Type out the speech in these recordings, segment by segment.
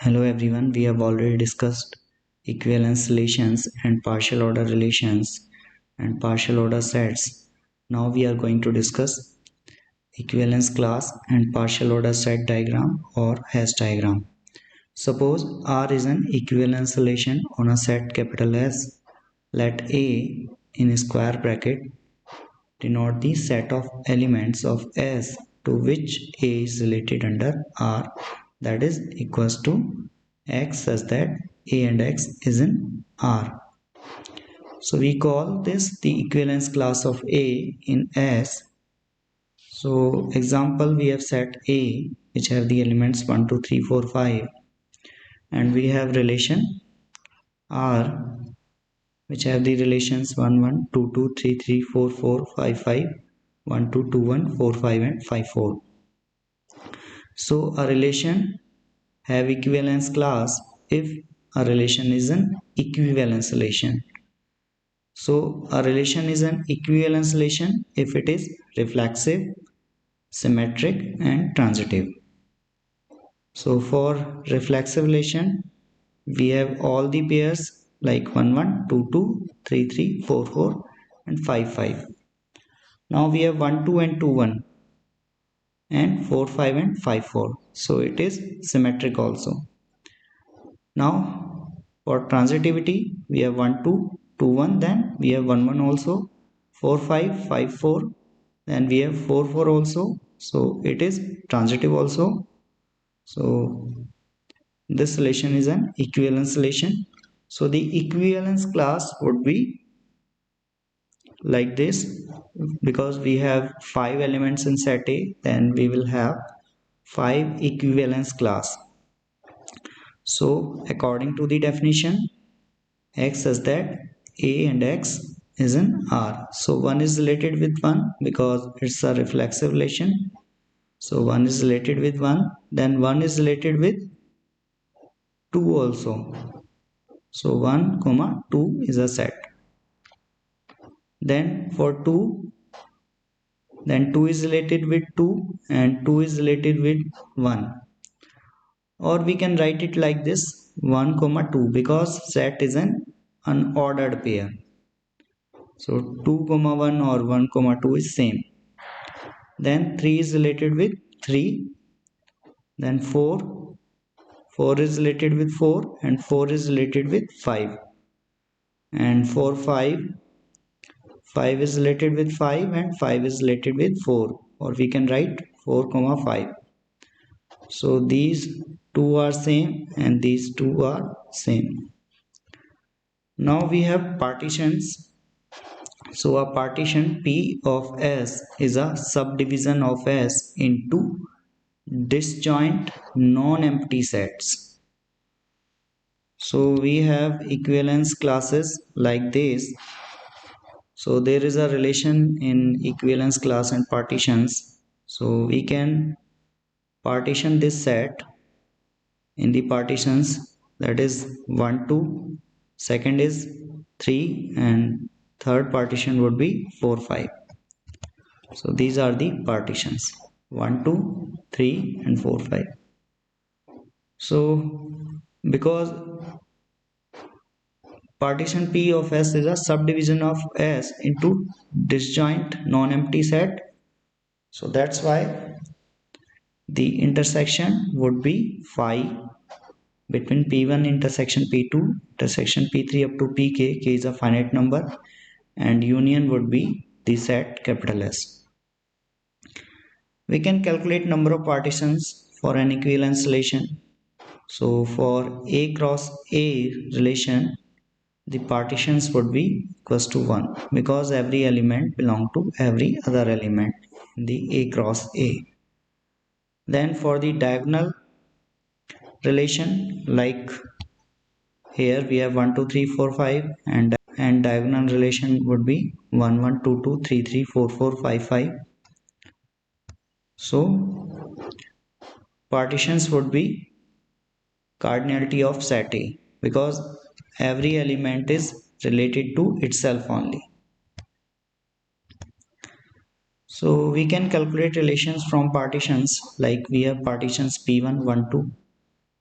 Hello everyone, we have already discussed equivalence relations and partial order relations and partial order sets. Now we are going to discuss equivalence class and partial order set diagram or hash diagram. Suppose R is an equivalence relation on a set capital S. Let A in square bracket denote the set of elements of S to which A is related under R, that is equals to X, such that A and X is in R. So we call this the equivalence class of A in S. So example, we have set A which have the elements 1, 2, 3, 4, 5, and we have relation R which have the relations 1, 1, 2, 2, 3, 3, 4, 4, 5, 5, 1, 2, 2, 1, 4, 5 and 5, 4. So a relation have equivalence class if a relation is an equivalence relation. So a relation is an equivalence relation if it is reflexive, symmetric and transitive. So for reflexive relation, we have all the pairs like 1, 1, 2, 2, 3, 3, 4, 4 and 5, 5. Now we have 1, 2 and 2, 1 and 4, 5 and 5, 4. So it is symmetric also. Now for transitivity, we have 1, 2, 2, 1, then we have 1, 1 also, 4, 5, 5, 4, then we have 4, 4 also. So it is transitive also. So this relation is an equivalence relation. So the equivalence class would be like this, because we have 5 elements in set A, then we will have 5 equivalence class. So according to the definition, X says that A and X is in R. So 1 is related with 1 because it's a reflexive relation. So 1 is related with 1, then 1 is related with 2 also. So 1, 2 is a set. Then for 2, then 2 is related with 2 and 2 is related with 1. Or we can write it like this, 1, 2, because set is an unordered pair. So 2, 1 or 1, 2 is same. Then 3 is related with 3. Then 4 is related with 4 and 4 is related with 5. And for 5 is related with 5 and 5 is related with 4. Or we can write 4, 5. So these two are same and these two are same. Now we have partitions. So a partition P of S is a subdivision of S into disjoint non-empty sets. So we have equivalence classes like this. So there is a relation in equivalence class and partitions. So we can partition this set in the partitions, that is 1, 2, second is 3 and third partition would be 4, 5. So these are the partitions 1, 2, 3 and 4, 5. So because partition P of S is a subdivision of S into disjoint non-empty set, so that's why the intersection would be phi between P1 intersection P2 intersection P3 up to Pk. K is a finite number and union would be the set capital S. We can calculate number of partitions for an equivalence relation. So for A cross A relation, the partitions would be equals to 1 because every element belong to every other element in the A cross A. Then for the diagonal relation, like here we have 1, 2, 3, 4, 5 and diagonal relation would be 1, 1, 2, 2, 3, 3, 4, 4, 5, 5. So partitions would be cardinality of set A because every element is related to itself only. So we can calculate relations from partitions, like we have partitions P1, 1, 2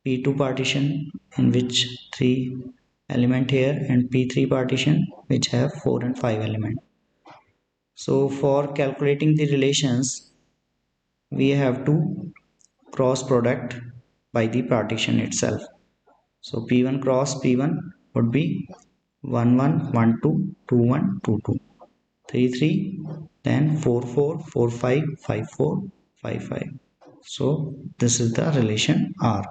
P2 partition in which 3 element here, and P3 partition which have 4 and 5 element. So for calculating the relations, we have to cross product by the partition itself. So P1 cross P1 would be 1 1 1 2 2 1 2 2 3 3, then 4 4 4 5 5 4 5 5. So this is the relation R.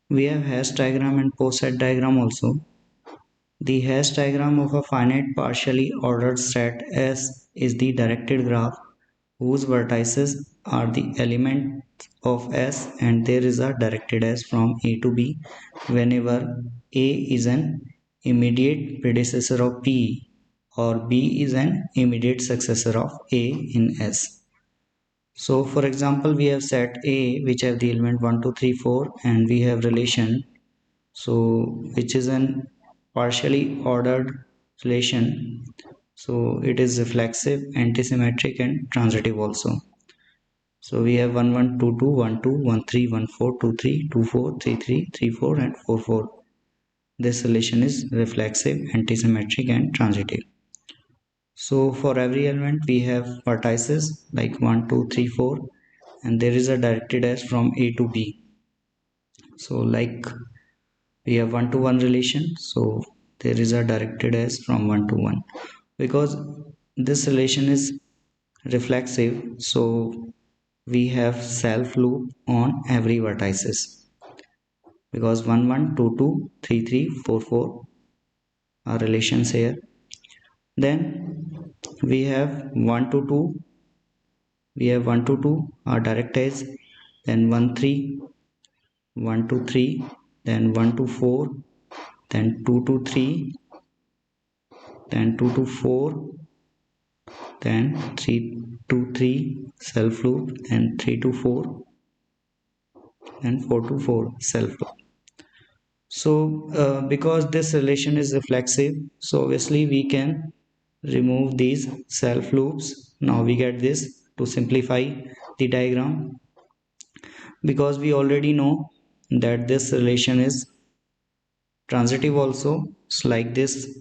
We have hash diagram and post set diagram also. The hash diagram of a finite partially ordered set S is the directed graph whose vertices are the elements of S, and there is a directed S from A to B whenever A is an immediate predecessor of P or B is an immediate successor of A in S. So for example, we have set A which have the element 1 2 3 4, and we have relation, so which is an partially ordered relation. So it is reflexive, antisymmetric and transitive also. So we have 1 1 2 2 1 2 1 3 1 4 2 3 2 4 3 3 3 4 and 4 4. This relation is reflexive, antisymmetric and transitive. So for every element we have vertices like 1 2 3 4, and there is a directed as from A to B. So like we have 1 to 1 relation, so there is a directed as from 1 to 1. Because this relation is reflexive, so we have self loop on every vertices, because 1 1 2 2 3 3 4 4 are relations here. Then we have 1 to 2, we have 1 to 2 are direct as, then 1 3 1 to 3, then 1 to 4, then 2 to 3, then 2 to 4, then 3 to 3 self loop, then 3 to 4, then 4 to 4 self loop. So because this relation is reflexive, so obviously we can remove these self loops. Now we get this to simplify the diagram, because we already know that this relation is transitive also. It's like this,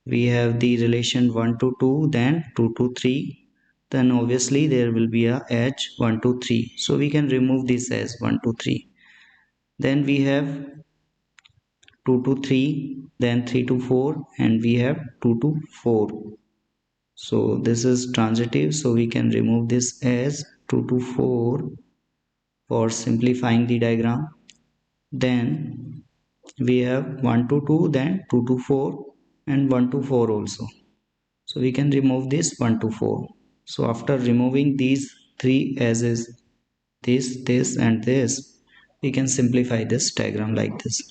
we have the relation 1 to 2, then 2 to 3, then obviously there will be a edge 1 to 3, so we can remove this as 1 to 3. Then we have 2 to 3, then 3 to 4, and we have 2 to 4. So this is transitive, so we can remove this as 2 to 4 for simplifying the diagram. Then we have 1 to 2, then 2 to 4 and 1 to 4 also. So we can remove this 1 to 4. So after removing these three as is, this and this, we can simplify this diagram like this: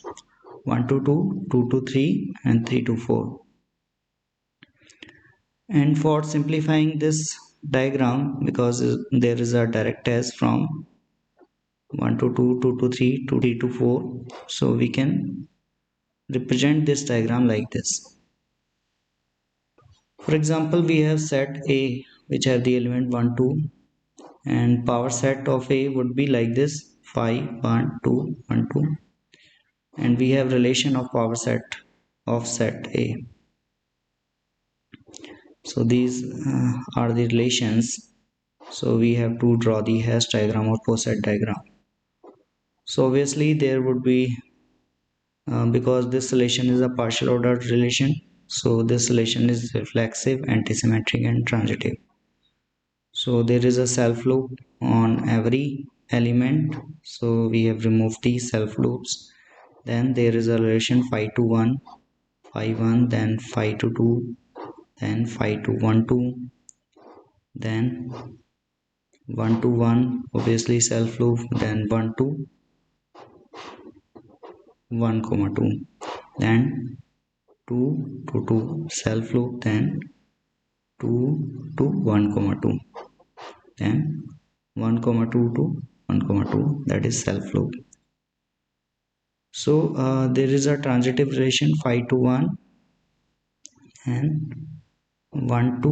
1 to 2, 2 to 3 and 3 to 4. And for simplifying this diagram, because there is a direct test from 1 to 2, 2 to 3, 2 to 3 to 4, so we can represent this diagram like this. For example, we have set A which have the element 1 2, and power set of A would be like this: 5 1 2 1 2, and we have relation of power set of set A. So these are the relations. So we have to draw the hash diagram or post set diagram. So obviously there would be because this relation is a partial ordered relation, so this relation is reflexive, antisymmetric and transitive. So there is a self loop on every element, so we have removed these self loops. Then there is a relation 5 to 1, 5 1, then 5 to 2, then 5 to 1 2, then 1 to 1 obviously self loop, then 1 to 1 comma 2, then 2 to 2 self loop, then 2 to 1 comma 2, then 1 comma 2 to 1 comma 2, that is self loop. So there is a transitive relation 5 to 1 and 1 to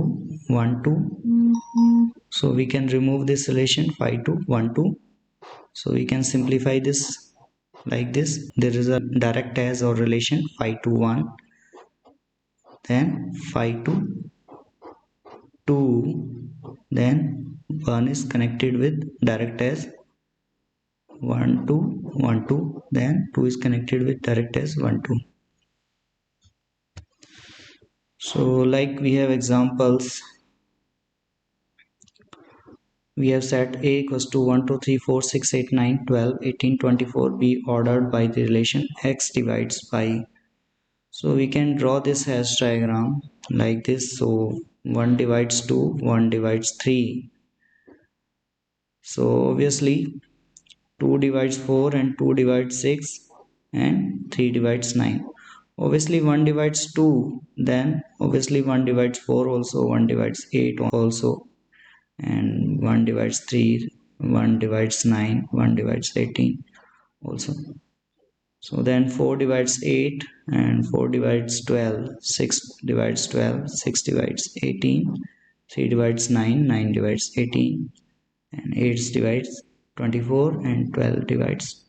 1 to, So we can remove this relation 5 to 1 2. So we can simplify this like this. There is a direct as or relation 5 to 1, then 5 to 2, then 1 is connected with direct as 1 to 1 2, then 2 is connected with direct as 1 2. So like we have examples, we have set A equals to 1 2 3 4 6 8 9 12 18 24 be ordered by the relation x divides by. So we can draw this hash diagram like this. So 1 divides 2, 1 divides 3. So obviously 2 divides 4 and 2 divides 6 and 3 divides 9. Obviously 1 divides 2, then obviously 1 divides 4 also, 1 divides 8 also, and 1 divides 3, 1 divides 9, 1 divides 18 also. So then 4 divides 8 and 4 divides 12, 6 divides 12, 6 divides 18, 3 divides 9, 9 divides 18, and 8 divides 24, and 12 divides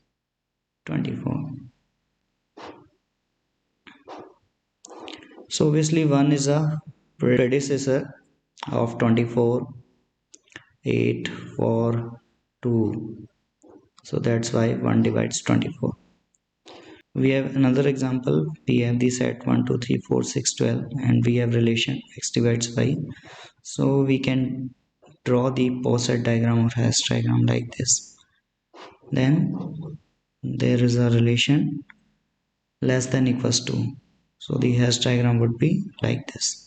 24. So obviously 1 is a predecessor of 24, 8, 4, 2. So that's why 1 divides 24. We have another example. We have the set 1 2 3 4 6 12, and we have relation x divides by. So we can draw the poset diagram or hash diagram like this. Then there is a relation less than equals to. So the hash diagram would be like this.